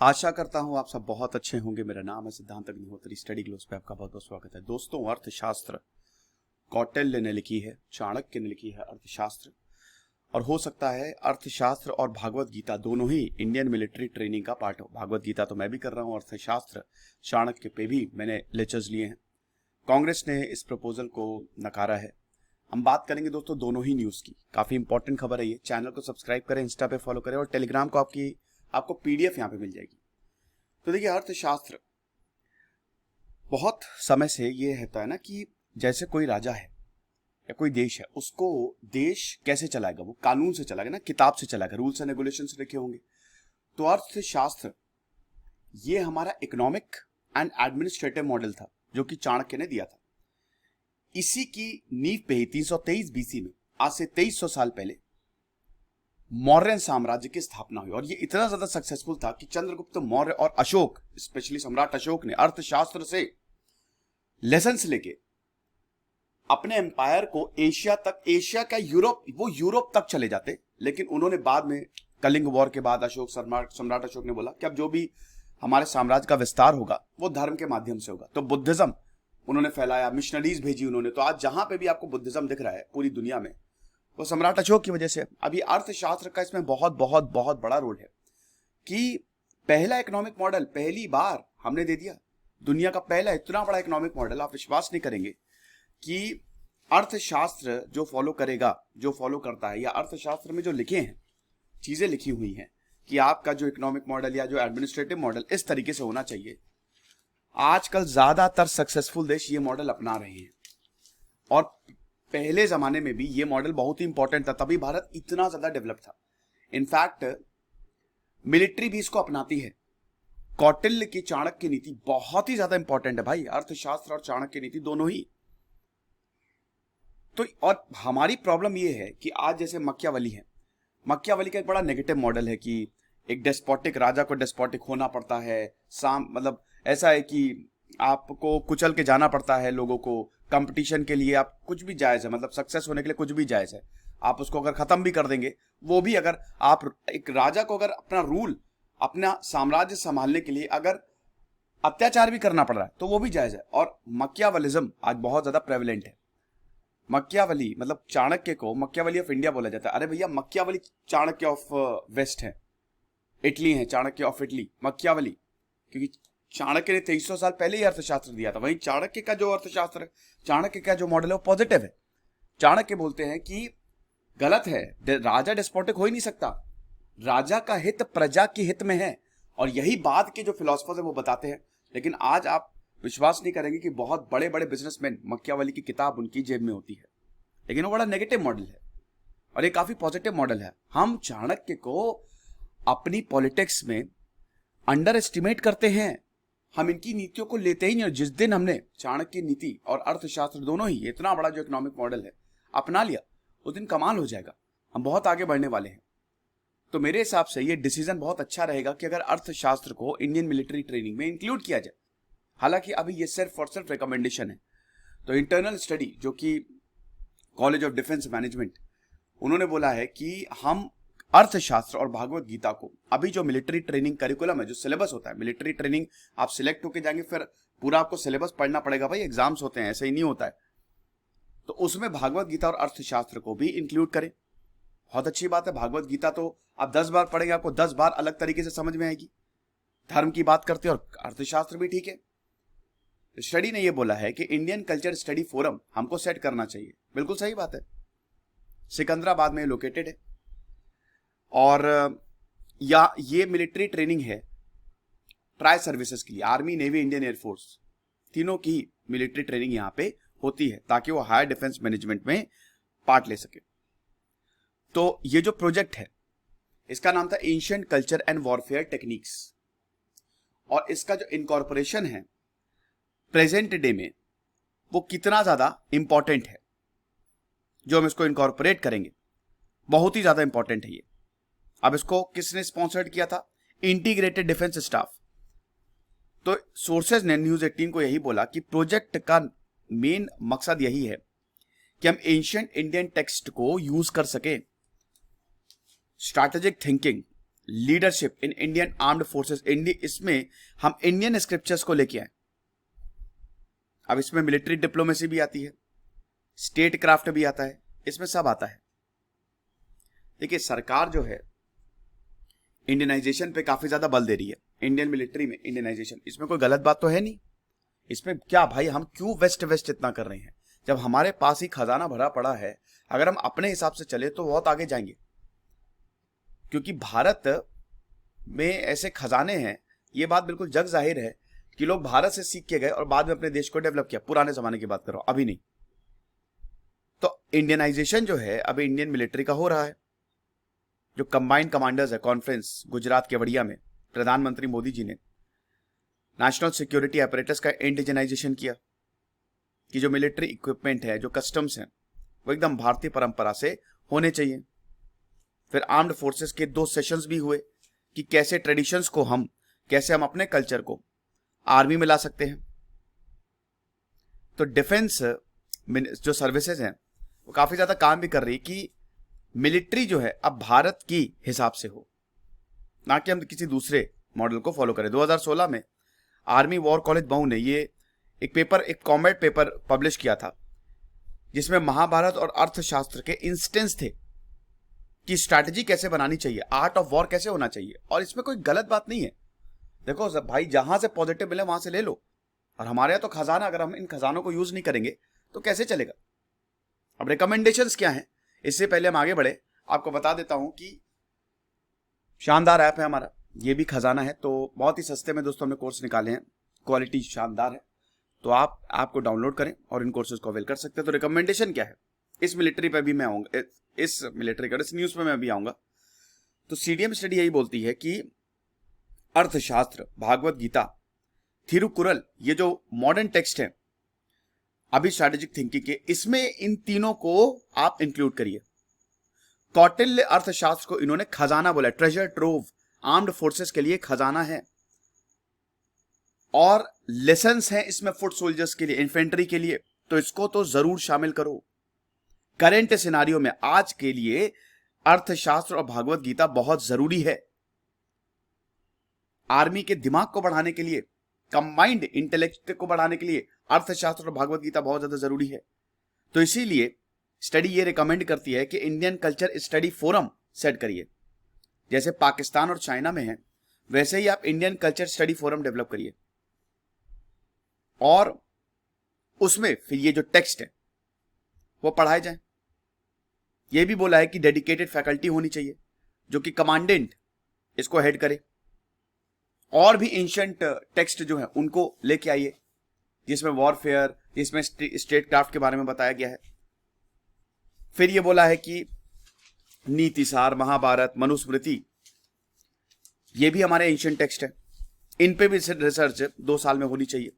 आशा करता हूं आप सब बहुत अच्छे होंगे। मेरा नाम है सिद्धांत अग्निहोत्री। स्टडी ग्लोस पे आपका बहुत बहुत स्वागत है। दोस्तों, अर्थशास्त्र कौटिल्य ने लिखी है, चाणक्य ने लिखी है अर्थशास्त्र। और हो सकता है अर्थशास्त्र और भागवत गीता दोनों ही इंडियन मिलिट्री ट्रेनिंग का पार्ट हो। भागवत गीता तो मैं भी कर रहा हूं, अर्थशास्त्र चाणक्य पे भी मैंने लेक्चर्स लिए हैं। कांग्रेस ने इस प्रपोजल को नकारा है। हम बात करेंगे दोस्तों दोनों ही न्यूज की। काफी इंपॉर्टेंट खबर है ये। चैनल को सब्सक्राइब करें, इंस्टा पे फॉलो करें और टेलीग्राम को आपको पीडीएफ यहाँ पे मिल जाएगी। तो देखिए, अर्थशास्त्र बहुत समय से ये रहता है ना कि जैसे कोई राजा है या कोई देश है, उसको देश कैसे चलाएगा, वो कानून से चलाएगा ना, किताब से चलाएगा, रूल्स एंड रेगुलेशंस लिखे होंगे। तो अर्थशास्त्र ये हमारा इकोनॉमिक एंड एडमिनिस्ट्रेटिव मॉडल था जो कि चाणक्य ने दिया था। इसी की नींव पे ही 323 बीसी में, आज से 2300 साल पहले, मौर्य साम्राज्य की स्थापना हुई। और ये इतना ज्यादा सक्सेसफुल था कि चंद्रगुप्त मौर्य और अशोक, स्पेशली सम्राट अशोक ने अर्थशास्त्र से लेसन्स लेके अपने एम्पायर को एशिया का यूरोप तक चले जाते। लेकिन उन्होंने बाद में कलिंग वॉर के बाद सम्राट अशोक ने बोला कि अब जो भी हमारे साम्राज्य का विस्तार होगा वो धर्म के माध्यम से होगा। तो बुद्धिज्म उन्होंने फैलाया, मिशनरीज भेजी उन्होंने। तो आज जहां पे भी आपको बुद्धिज्म दिख रहा है पूरी दुनिया में, वो सम्राट अशोक की वजह से। अभी अर्थशास्त्र का इसमें बहुत बहुत बहुत बड़ा रोल है कि पहला इकोनॉमिक मॉडल पहली बार हमने दे दिया। दुनिया का पहला इतना बड़ा इकोनॉमिक मॉडल, आप विश्वास नहीं करेंगे कि अर्थशास्त्र जो फॉलो करता है, या अर्थशास्त्र में जो लिखे हैं, चीजें लिखी हुई हैं कि आपका जो इकोनॉमिक मॉडल या जो एडमिनिस्ट्रेटिव मॉडल इस तरीके से होना चाहिए। आजकल ज्यादातर सक्सेसफुल देश ये मॉडल अपना रहे हैं। और पहले जमाने में भी ये मॉडल बहुत ही इंपॉर्टेंट था, तभी भारत इतना ज्यादा डेवलप था। इनफैक्ट मिलिट्री भी इसको अपनाती है। कौटिल्य की चाणक्य नीति बहुत ही ज्यादा इंपॉर्टेंट है भाई, अर्थशास्त्र और चाणक्य नीति दोनों ही। तो और हमारी प्रॉब्लम ये है कि आज जैसे मक्यावली है, मक्यावली का एक बड़ा नेगेटिव मॉडल है कि एक डेस्पोटिक राजा को डेस्पोटिक होना पड़ता है। मतलब ऐसा है कि आपको कुचल के जाना पड़ता है लोगों को। कंपटीशन के लिए आप कुछ भी जायज है, मतलब सक्सेस होने के लिए कुछ भी जायज है। आप उसको अगर खत्म भी कर देंगे, वो भी अगर आप एक राजा को अगर अपना रूल, अपना साम्राज्य संभालने के लिए अगर अत्याचार भी करना पड़ रहा है तो वो भी जायज है। और मक्यावलिज्म आज बहुत ज्यादा प्रेवलेंट है। मक्यावली मतलब चाणक्य को मक्यावली ऑफ इंडिया बोला जाता है। अरे भैया, मक्यावली चाणक्य ऑफ वेस्ट है, इटली है चाणक्य ऑफ इटली, मक्यावली। क्योंकि चाणक्य ने 2300 साल पहले ही अर्थशास्त्र दिया था। वहीं चाणक्य का जो अर्थशास्त्र है, चाणक्य का जो मॉडल है वो पॉजिटिव है। चाणक्य बोलते हैं कि गलत है, राजा डेस्पोटिक हो ही नहीं सकता, राजा का हित प्रजा के हित में है। और यही बात के जो फिलोसफर्स है वो बताते हैं। लेकिन आज आप विश्वास नहीं करेंगे कि बहुत बड़े बड़े बिजनेसमैन, मक्यावली की किताब उनकी जेब में होती है। लेकिन वो बड़ा नेगेटिव मॉडल है और ये काफी पॉजिटिव मॉडल है। हम चाणक्य को अपनी पॉलिटिक्स में अंडर एस्टिमेट करते हैं, हम इनकी नीतियों को लेते ही नहीं। और जिस दिन हमने चाणक्य नीति और अर्थशास्त्र दोनों ही इतना बड़ा जो इकोनॉमिक मॉडल है अपना लिया, उस दिन कमाल हो जाएगा, हम बहुत आगे बढ़ने वाले हैं। तो मेरे हिसाब से ये डिसीजन बहुत अच्छा रहेगा कि अगर अर्थशास्त्र को इंडियन मिलिट्री ट्रेनिंग में इंक्लूड किया जाए। हालांकि अभी ये सिर्फ और सिर्फ रिकमेंडेशन है। तो इंटरनल स्टडी जो कि कॉलेज ऑफ डिफेंस मैनेजमेंट, उन्होंने बोला है कि हम अर्थशास्त्र और भागवत गीता को अभी जो मिलिट्री ट्रेनिंग करिकुलम है, जो सिलेबस होता है, मिलिट्री ट्रेनिंग आप सिलेक्ट होके जाएंगे, फिर पूरा आपको सिलेबस पढ़ना पड़ेगा भाई, एग्जाम्स होते हैं, ऐसे ही नहीं होता है। तो उसमें भागवत गीता और अर्थशास्त्र को भी इंक्लूड करें। बहुत अच्छी बात है। भागवत गीता तो आप 10 बार पढ़ेंगे, आपको 10 बार अलग तरीके से समझ में आएगी। धर्म की बात करते हैं और अर्थशास्त्र भी ठीक है। स्टडी ने यह बोला है कि इंडियन कल्चर स्टडी फोरम हमको सेट करना चाहिए। बिल्कुल सही बात है। सिकंदराबाद में लोकेटेड है और या ये मिलिट्री ट्रेनिंग है ट्राई सर्विसेज की, आर्मी, नेवी, इंडियन एयरफोर्स, तीनों की मिलिट्री ट्रेनिंग यहां पे होती है ताकि वो हायर डिफेंस मैनेजमेंट में पार्ट ले सके। तो ये जो प्रोजेक्ट है इसका नाम था ancient culture and warfare techniques. और इसका जो इनकॉर्पोरेशन है प्रेजेंट डे में, वो कितना ज्यादा इंपॉर्टेंट है, जो हम इसको इनकॉर्पोरेट करेंगे, बहुत ही ज्यादा इंपॉर्टेंट है ये। अब इसको किसने स्पॉन्सर्ड किया था? Integrated defence staff. तो सोर्सेज ने न्यूज 18 को यही बोला कि प्रोजेक्ट का मेन मकसद यही है कि हम एंशिएंट इंडियन टेक्स्ट को यूज कर सके, strategic thinking leadership in Indian armed forces. इसमें हम इंडियन स्क्रिप्चर्स को लेके आए। अब इसमें मिलिट्री डिप्लोमेसी भी आती है, स्टेट क्राफ्ट भी आता है, इसमें सब आता है। देखिए सरकार जो है इंडियनाइजेशन पे काफी ज्यादा बल दे रही है, इंडियन मिलिट्री में इंडियनाइजेशन, इसमें कोई गलत बात तो है नहीं। इसमें क्या भाई, हम क्यों वेस्ट वेस्ट इतना कर रहे हैं जब हमारे पास ही खजाना भरा पड़ा है। अगर हम अपने हिसाब से चले तो बहुत आगे जाएंगे, क्योंकि भारत में ऐसे खजाने हैं, ये बात बिल्कुल जग जाहिर है कि लोग भारत से सीख के गए और बाद में अपने देश को डेवलप किया। पुराने जमाने की बात करो, अभी नहीं। तो इंडियनाइजेशन जो है अभी इंडियन मिलिट्री का हो रहा है। जो कंबाइंड कमांडर्स है कॉन्फ्रेंस गुजरात केवड़िया में, प्रधानमंत्री मोदी जी ने नेशनल सिक्योरिटी अपरेटस का इंडिजनाइजेशन किया कि जो मिलिट्री इक्विपमेंट है, जो कस्टम्स हैं, वो एकदम भारतीय परंपरा से होने चाहिए। फिर आर्म्ड फोर्सेस के 2 सेशंस भी हुए कि कैसे ट्रेडिशंस को कैसे हम अपने कल्चर को आर्मी में ला सकते हैं। तो डिफेंस जो सर्विसेज हैं वो काफी ज्यादा काम भी कर रही कि मिलिट्री जो है अब भारत की हिसाब से हो, ना कि हम किसी दूसरे मॉडल को फॉलो करें। 2016 में आर्मी वॉर कॉलेज मऊ ने ये एक कॉमेट पेपर पब्लिश किया था, जिसमें महाभारत और अर्थशास्त्र के इंस्टेंस थे कि स्ट्रैटेजी कैसे बनानी चाहिए, आर्ट ऑफ वॉर कैसे होना चाहिए। और इसमें कोई गलत बात नहीं है। देखो भाई, जहां से पॉजिटिव मिले वहां से ले लो। और हमारे यहाँ तो खजाना, अगर हम इन खजानों को यूज नहीं करेंगे तो कैसे चलेगा। अब रिकमेंडेशंस क्या हैं, इससे पहले हम आगे बढ़े आपको बता देता हूं कि शानदार ऐप है हमारा, ये भी खजाना है। तो बहुत ही सस्ते में दोस्तों हमने कोर्स निकाले हैं, क्वालिटी शानदार है। तो आप ऐप को डाउनलोड करें और इन कोर्सेज को अवेल कर सकते हैं। तो रिकमेंडेशन क्या है, इस मिलिट्री पे भी मैं आऊंगा, इस न्यूज पे मैं भी आऊंगा। तो सीडीएम स्टडी यही बोलती है कि अर्थशास्त्र, भागवत गीता, थिरुकुरल, ये जो मॉडर्न टेक्स्ट है अभी स्ट्रेटेजिक थिंकिंग के, इसमें इन तीनों को आप इंक्लूड करिए। कौटिल्य अर्थशास्त्र को इन्होंने खजाना बोला, ट्रेजर ट्रोव, आर्म्ड फोर्सेस के लिए खजाना है। और लेसन्स हैं इसमें फुट सोल्जर्स के लिए, इन्फेंट्री के लिए, तो इसको तो जरूर शामिल करो। करंट सिनारियो में आज के लिए अर्थशास्त्र और भागवत गीता बहुत जरूरी है। आर्मी के दिमाग को बढ़ाने के लिए, कंबाइंड इंटेलेक्ट को बढ़ाने के लिए अर्थशास्त्र और भागवत गीता बहुत ज्यादा जरूरी है। तो इसीलिए स्टडी ये रिकमेंड करती है कि Indian culture study forum set करिए। जैसे पाकिस्तान और चाइना में है, वैसे ही आप Indian culture study forum develop करिए। और उसमें फिर ये जो टेक्स्ट है वो पढ़ाए जाए। ये भी बोला है कि डेडिकेटेड फैकल्टी होनी चाहिए जो कि कमांडेंट इसको हेड करे। और भी एंशिएंट टेक्स्ट जो है उनको लेके आइए, जिसमें वॉरफेयर, जिसमें स्टेट क्राफ्ट के बारे में बताया गया है। फिर ये बोला है कि नीतिसार, महाभारत, मनुस्मृति, ये भी हमारे एंशिएंट टेक्स्ट है, इन पे भी रिसर्च 2 साल में होनी चाहिए।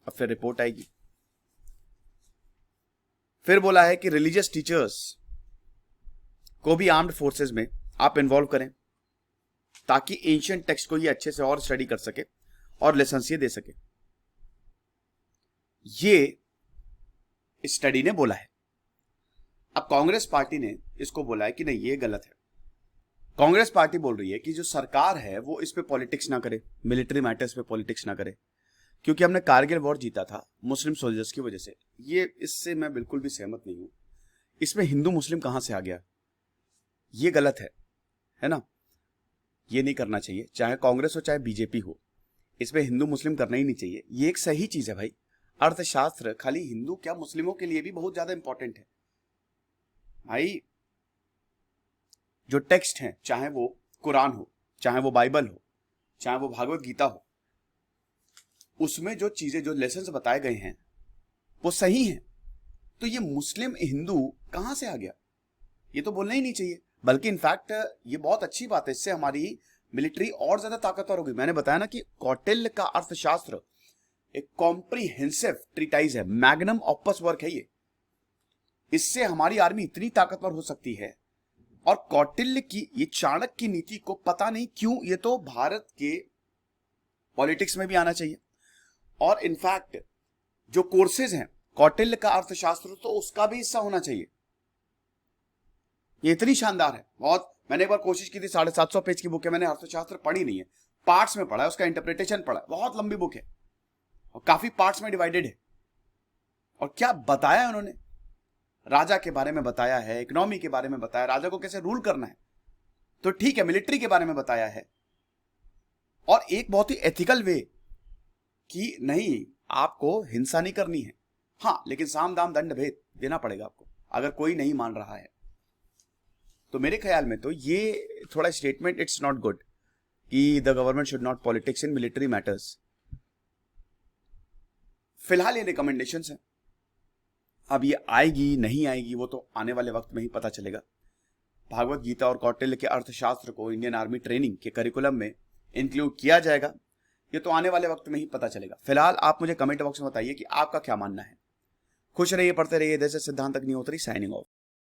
अब फिर रिपोर्ट आएगी। फिर बोला है कि रिलीजियस टीचर्स को भी आर्म्ड फोर्सेस में आप इन्वॉल्व करें, ताकि एंशिएंट टेक्स्ट को ये अच्छे से और स्टडी कर सके और लेसन्स ये दे सके। ये स्टडी ने बोला है। अब कांग्रेस पार्टी ने इसको बोला है कि नहीं, ये गलत है। कांग्रेस पार्टी बोल रही है कि जो सरकार है वो इस पे पॉलिटिक्स ना करे, मिलिट्री मैटर्स पे पॉलिटिक्स ना करे, क्योंकि हमने कारगिल वॉर जीता था मुस्लिम सोल्जर्स की वजह से। ये इससे मैं बिल्कुल भी सहमत नहीं हूं। इसमें हिंदू मुस्लिम कहां से आ गया, ये गलत है ना। ये नहीं करना चाहिए, चाहे कांग्रेस हो चाहे बीजेपी हो, इसमें हिंदू मुस्लिम करना ही नहीं चाहिए। ये एक सही चीज है भाई। अर्थशास्त्र खाली हिंदू क्या, मुस्लिमों के लिए भी बहुत ज्यादा इंपॉर्टेंट है भाई। जो टेक्स्ट हैं, चाहे वो कुरान हो, चाहे वो बाइबल हो, चाहे वो भागवत गीता हो, उसमें जो चीजें, जो लेसन्स बताए गए हैं वो सही हैं। तो ये मुस्लिम हिंदू कहां से आ गया, ये तो बोलना ही नहीं चाहिए। बल्कि इनफैक्ट ये बहुत अच्छी बात है, इससे हमारी मिलिट्री और ज्यादा ताकतवर होगी। मैंने बताया ना कि कौटिल्य का अर्थशास्त्र एक कॉम्प्रिहेंसिव ट्रीटाइज है, मैग्नम ऑपस वर्क है ये। इससे हमारी आर्मी इतनी ताकतवर हो सकती है। और कौटिल्य की, ये चाणक्य की नीति को पता नहीं क्यों, ये तो भारत के पॉलिटिक्स में भी आना चाहिए। और इनफैक्ट जो कोर्सेज हैं कौटिल्य का अर्थशास्त्र, तो उसका भी हिस्सा होना चाहिए। ये इतनी शानदार है, बहुत। मैंने एक बार कोशिश की थी, 750 पेज की बुक है, मैंने अर्थशास्त्र पढ़ी नहीं है, पार्ट्स में पढ़ा है, उसका इंटरप्रिटेशन पढ़ा है, बहुत लंबी बुक है और काफी पार्ट्स में डिवाइडेड है। और क्या बताया है उन्होंने, राजा के बारे में बताया है, इकोनॉमी के बारे में बताया, राजा को कैसे रूल करना है, तो ठीक है, मिलिट्री के बारे में बताया है, और एक बहुत ही एथिकल वे कि नहीं, आपको हिंसा नहीं करनी है, हाँ, लेकिन साम दाम दंड भेद देना पड़ेगा आपको अगर कोई नहीं मान रहा है। तो मेरे ख्याल में तो ये थोड़ा स्टेटमेंट इट्स नॉट गुड कि the government should not politics in military matters. फिलहाल ये रिकमेंडेशंस हैं, अब ये आएगी नहीं आएगी वो तो आने वाले वक्त में ही पता चलेगा। भागवत गीता और कौटिल्य के अर्थशास्त्र को इंडियन आर्मी ट्रेनिंग के करिकुलम में इंक्लूड किया जाएगा, ये तो आने वाले वक्त में ही पता चलेगा। फिलहाल आप मुझे कमेंट बॉक्स में बताइए कि आपका क्या मानना है। खुश रहिए, पढ़ते रहिए। जैसे सिद्धांत अग्निहोत्री साइनिंग ऑफ।